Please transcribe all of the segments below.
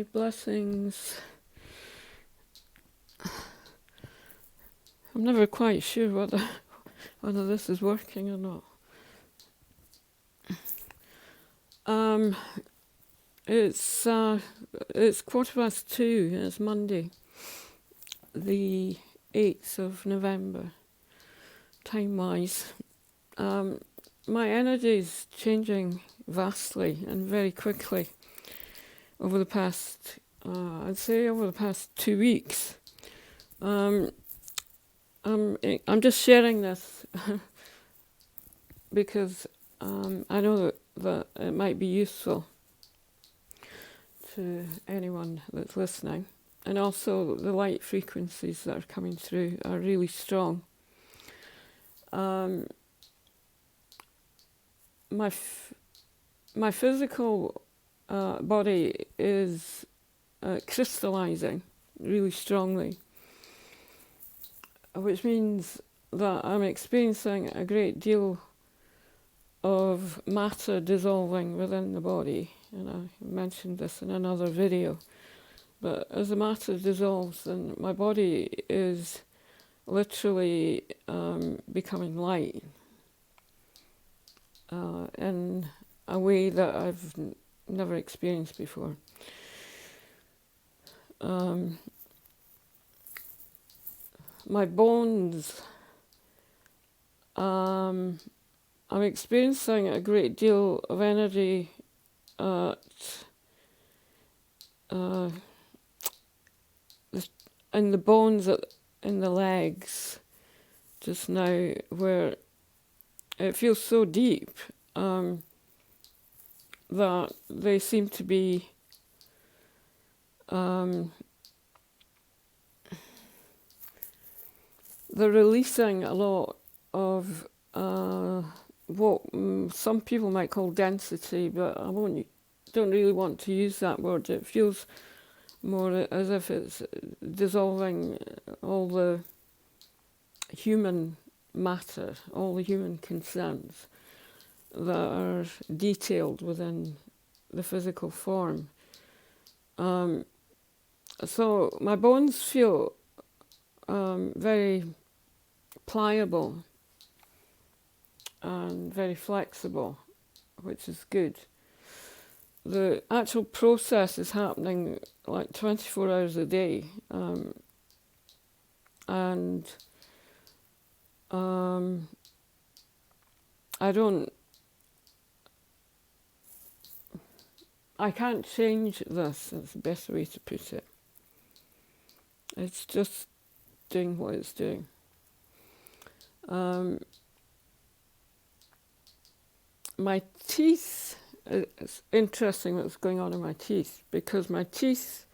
Many blessings. I'm never quite sure whether this is working or not. It's 2:15. It's Monday, the 8th of November, time-wise. My energy is changing vastly and very quickly over the past, I'd say over the past 2 weeks. I'm just sharing this because I know that it might be useful to anyone that's listening. And also the light frequencies that are coming through are really strong. My physical body is crystallizing really strongly, which means that I'm experiencing a great deal of matter dissolving within the body. And I mentioned this in another video. But as the matter dissolves, then my body is literally becoming light in a way that I've never experienced before. My bones, I'm experiencing a great deal of energy in the bones in the legs just now, where it feels so deep that they seem to be they're releasing a lot of what some people might call density, but don't really want to use that word. It feels more as if it's dissolving all the human matter, all the human concerns that are detailed within the physical form. So my bones feel very pliable and very flexible, which is good. The actual process is happening like 24 hours a day, and I can't change this. That's the best way to put it. It's just doing what it's doing. My teeth, it's interesting what's going on in my teeth, because my teeth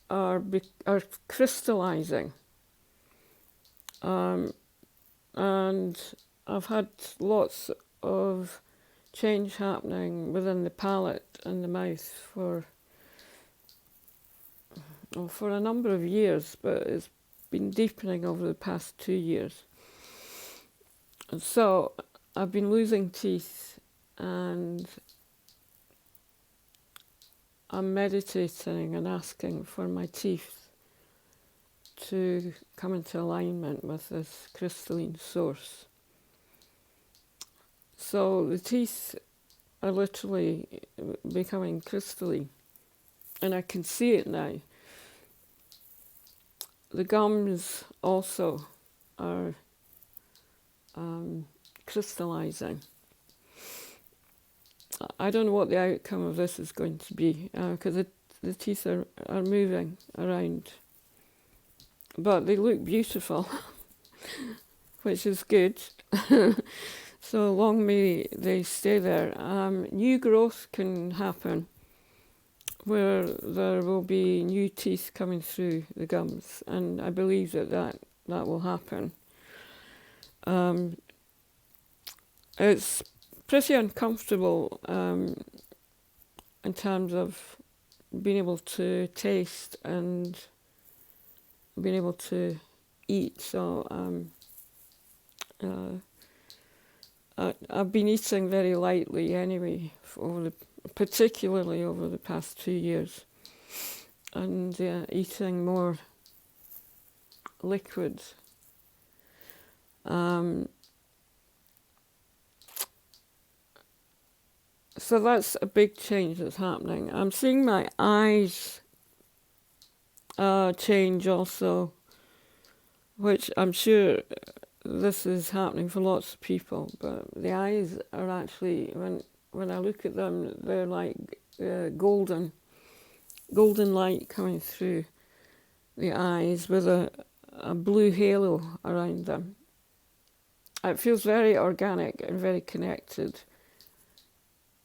are crystallizing. And I've had lots of change happening within the palate and the mouth for a number of years, but it's been deepening over the past 2 years. And so I've been losing teeth, and I'm meditating and asking for my teeth to come into alignment with this crystalline source. So the teeth are literally becoming crystalline, and I can see it now. The gums also are crystallizing. I don't know what the outcome of this is going to be, because the teeth are moving around, but they look beautiful, which is good. So long may they stay there. New growth can happen where there will be new teeth coming through the gums, and I believe that will happen. It's pretty uncomfortable in terms of being able to taste and being able to eat. So I've been eating very lightly anyway, particularly over the past 2 years. and eating more liquid. So that's a big change that's happening. I'm seeing my eyes change also, which I'm sure this is happening for lots of people, but the eyes are actually, when I look at them, they're like golden light coming through the eyes with a blue halo around them. It feels very organic and very connected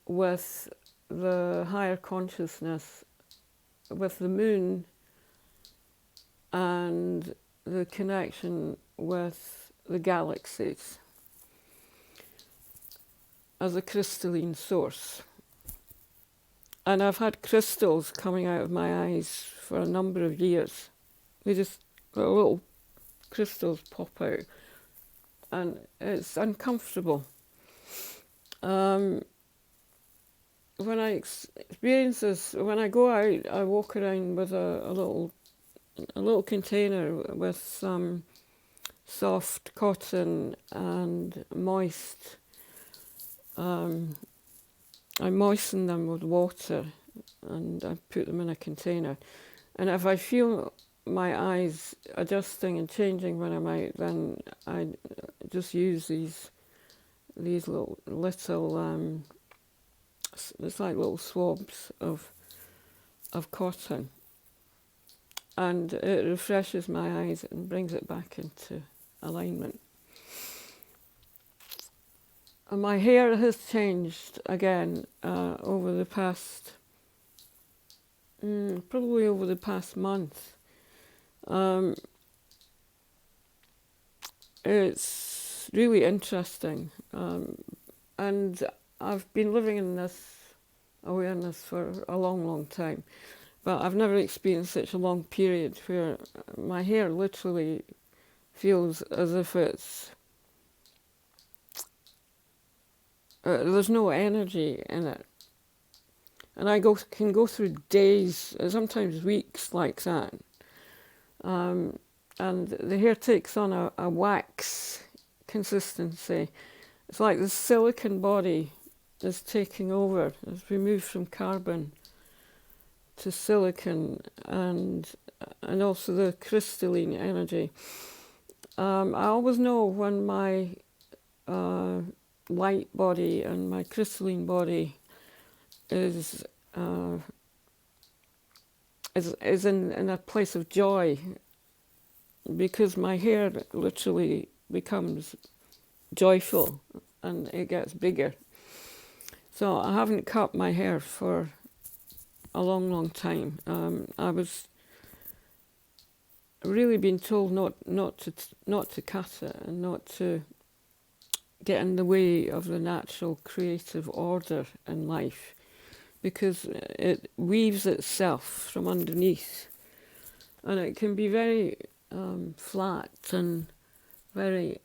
with the higher consciousness, with the moon, and the connection with the galaxies as a crystalline source. And I've had crystals coming out of my eyes for a number of years. They just, little crystals pop out, and it's uncomfortable. When I experience this, when I go out, I walk around with a little container with some soft cotton and moist. I moisten them with water and I put them in a container. And if I feel my eyes adjusting and changing when I'm out, then I just use these little it's like little swabs of cotton, and it refreshes my eyes and brings it back into alignment. And my hair has changed again over the past, probably over the past month. It's really interesting, and I've been living in this awareness for a long, long time, but I've never experienced such a long period where my hair literally feels as if it's there's no energy in it, and I can go through days, sometimes weeks like that, and the hair takes on a wax consistency. It's like the silicon body is taking over as we move from carbon to silicon, and also the crystalline energy. I always know when my light body and my crystalline body is in a place of joy, because my hair literally becomes joyful and it gets bigger. So I haven't cut my hair for a long, long time. I was really being told not to cut it and not to get in the way of the natural creative order in life, because it weaves itself from underneath, and it can be very flat and very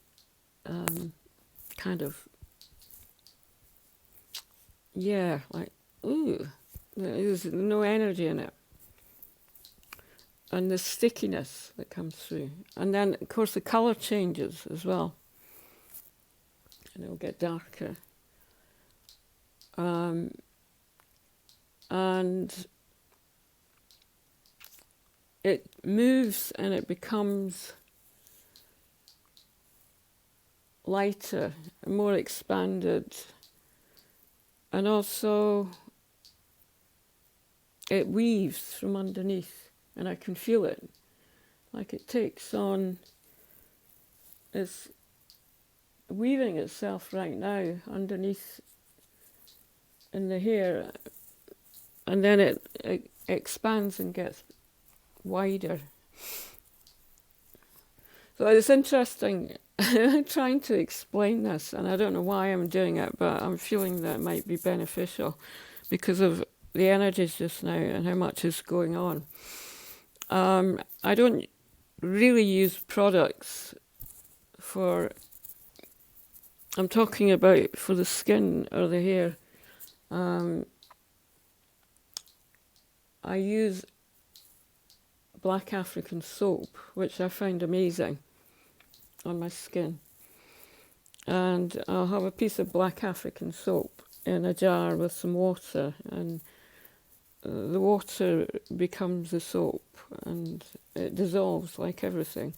kind of, like, ooh, there's no energy in it, and the stickiness that comes through. And then, of course, the colour changes as well, and it'll get darker. And it moves and it becomes lighter, more expanded, and also it weaves from underneath, and I can feel it, like it takes on, it's weaving itself right now underneath in the hair, and then it expands and gets wider. So it's interesting. I'm trying to explain this, and I don't know why I'm doing it, but I'm feeling that it might be beneficial because of the energies just now and how much is going on. I don't really use products I'm talking about for the skin or the hair. I use black African soap, which I find amazing on my skin. And I'll have a piece of black African soap in a jar with some water, and the water becomes the soap, and it dissolves like everything,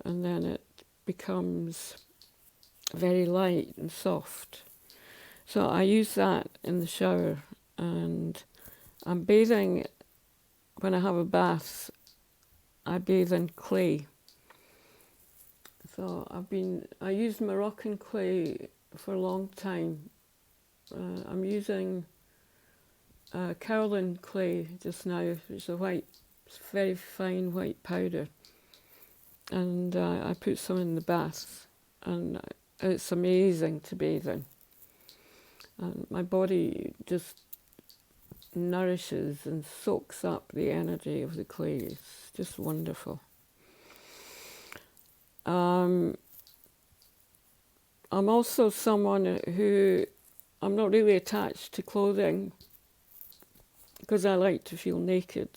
and then it becomes very light and soft. So I use that in the shower, and I'm bathing. When I have a bath, I bathe in clay. So I used Moroccan clay for a long time. I'm using Caroline clay just now, which is very fine white powder, and I put some in the bath, and it's amazing to bathe in. And my body just nourishes and soaks up the energy of the clay. It's just wonderful. I'm also someone who, I'm not really attached to clothing because I like to feel naked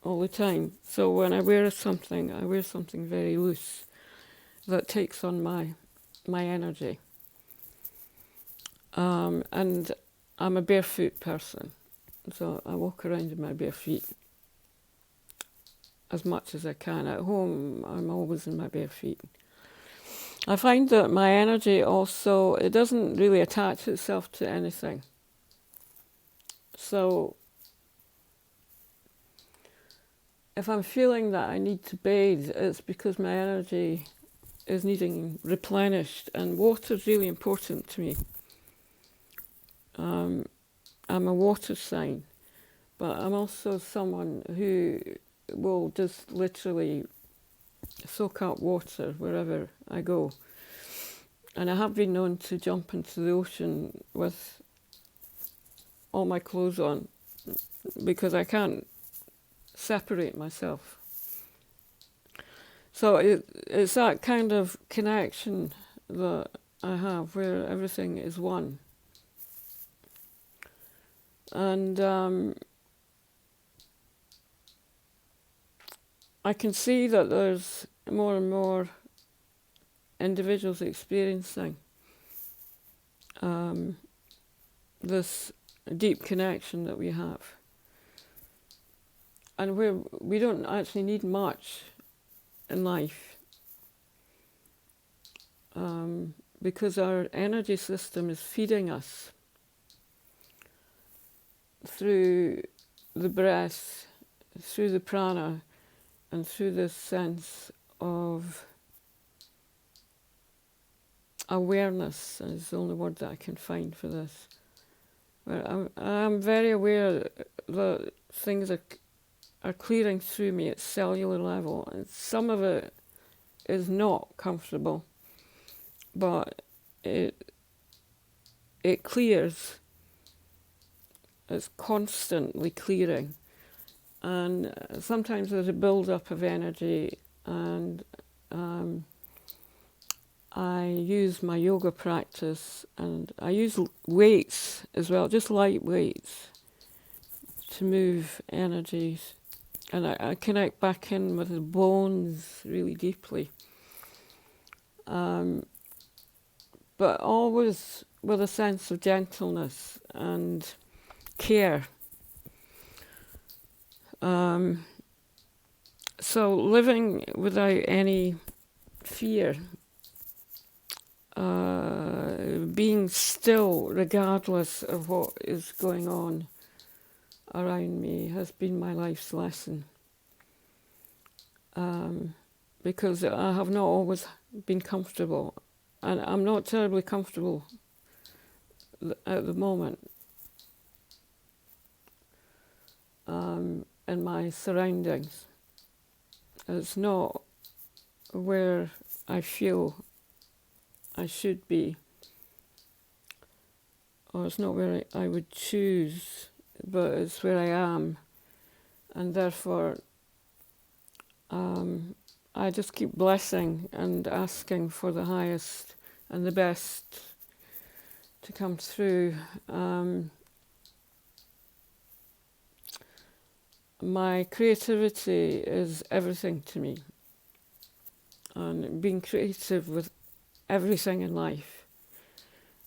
all the time. So when I wear something very loose that takes on my energy. And I'm a barefoot person, so I walk around in my bare feet as much as I can. At home, I'm always in my bare feet. I find that my energy also, it doesn't really attach itself to anything. So if I'm feeling that I need to bathe, it's because my energy is needing replenished, and water's really important to me. I'm a water sign, but I'm also someone who will just literally soak up water wherever I go. And I have been known to jump into the ocean with all my clothes on because I can't separate myself. So it's that kind of connection that I have where everything is one. And I can see that there's more and more individuals experiencing this deep connection that we have. And where we don't actually need much in life because our energy system is feeding us through the breath, through the prana, and through this sense of awareness, is the only word that I can find for this. Where I'm very aware that things are clearing through me at cellular level, and some of it is not comfortable, but it clears. It's constantly clearing, and sometimes there's a build-up of energy, and I use my yoga practice, and I use weights as well, just light weights, to move energies, and I connect back in with the bones really deeply, but always with a sense of gentleness and care. So living without any fear, being still regardless of what is going on around me has been my life's lesson. Because I have not always been comfortable, and I'm not terribly comfortable at the moment in my surroundings. It's not where I feel I should be, or it's not where I would choose, but it's where I am, and therefore I just keep blessing and asking for the highest and the best to come through. my creativity is everything to me, and being creative with everything in life,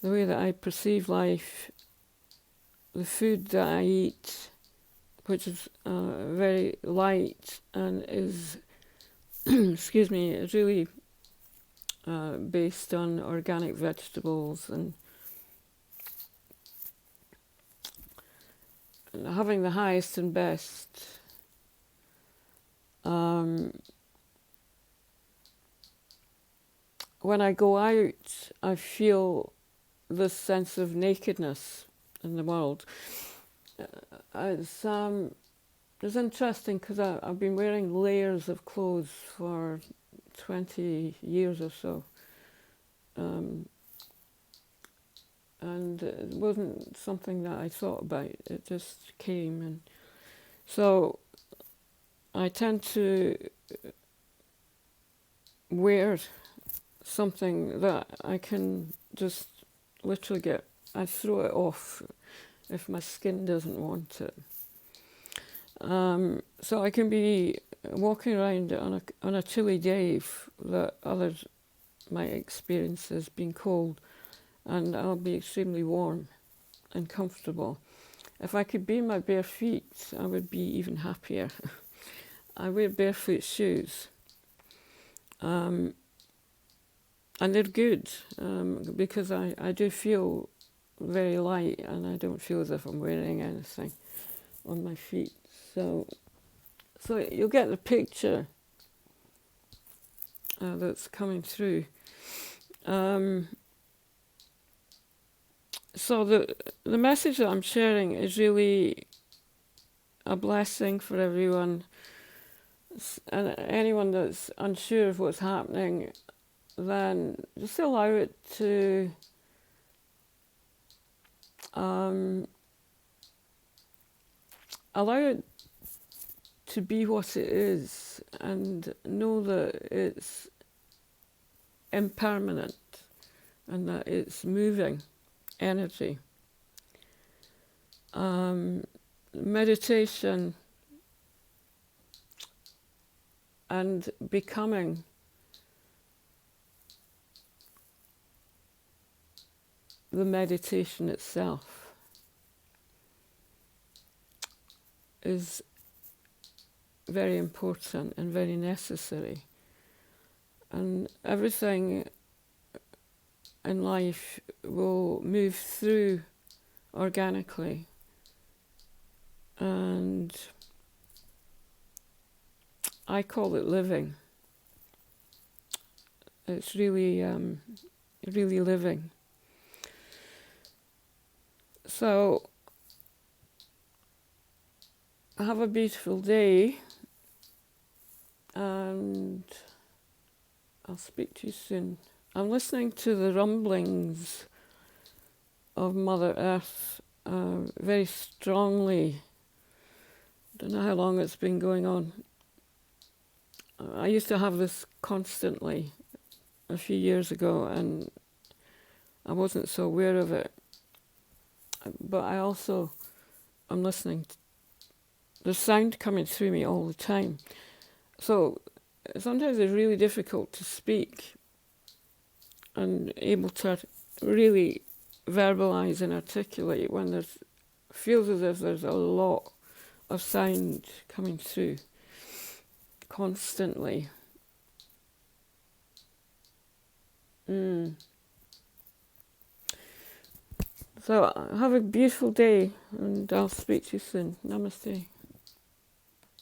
the way that I perceive life, the food that I eat, which is very light and is, excuse me, is really based on organic vegetables and having the highest and best. When I go out, I feel this sense of nakedness in the world. It's interesting because I've been wearing layers of clothes for 20 years or so. And it wasn't something that I thought about, it just came. And so I tend to wear something that I can just literally I throw it off if my skin doesn't want it. So I can be walking around on a chilly day that others might experience as being cold, and I'll be extremely warm and comfortable. If I could be in my bare feet, I would be even happier. I wear barefoot shoes, and they're good because I do feel very light, and I don't feel as if I'm wearing anything on my feet. So you'll get the picture that's coming through. So the message that I'm sharing is really a blessing for everyone, and anyone that's unsure of what's happening, then just allow it to be what it is, and know that it's impermanent and that it's moving energy. Meditation and becoming the meditation itself is very important and very necessary. And everything in life will move through organically, and I call it living. It's really, really living. So have a beautiful day, and I'll speak to you soon. I'm listening to the rumblings of Mother Earth very strongly. Don't know how long it's been going on. I used to have this constantly a few years ago, and I wasn't so aware of it. But I'm listening. There's sound coming through me all the time. So sometimes it's really difficult to speak and able to really verbalize and articulate when feels as if there's a lot of sound coming through constantly. So have a beautiful day, and I'll speak to you soon. Namaste.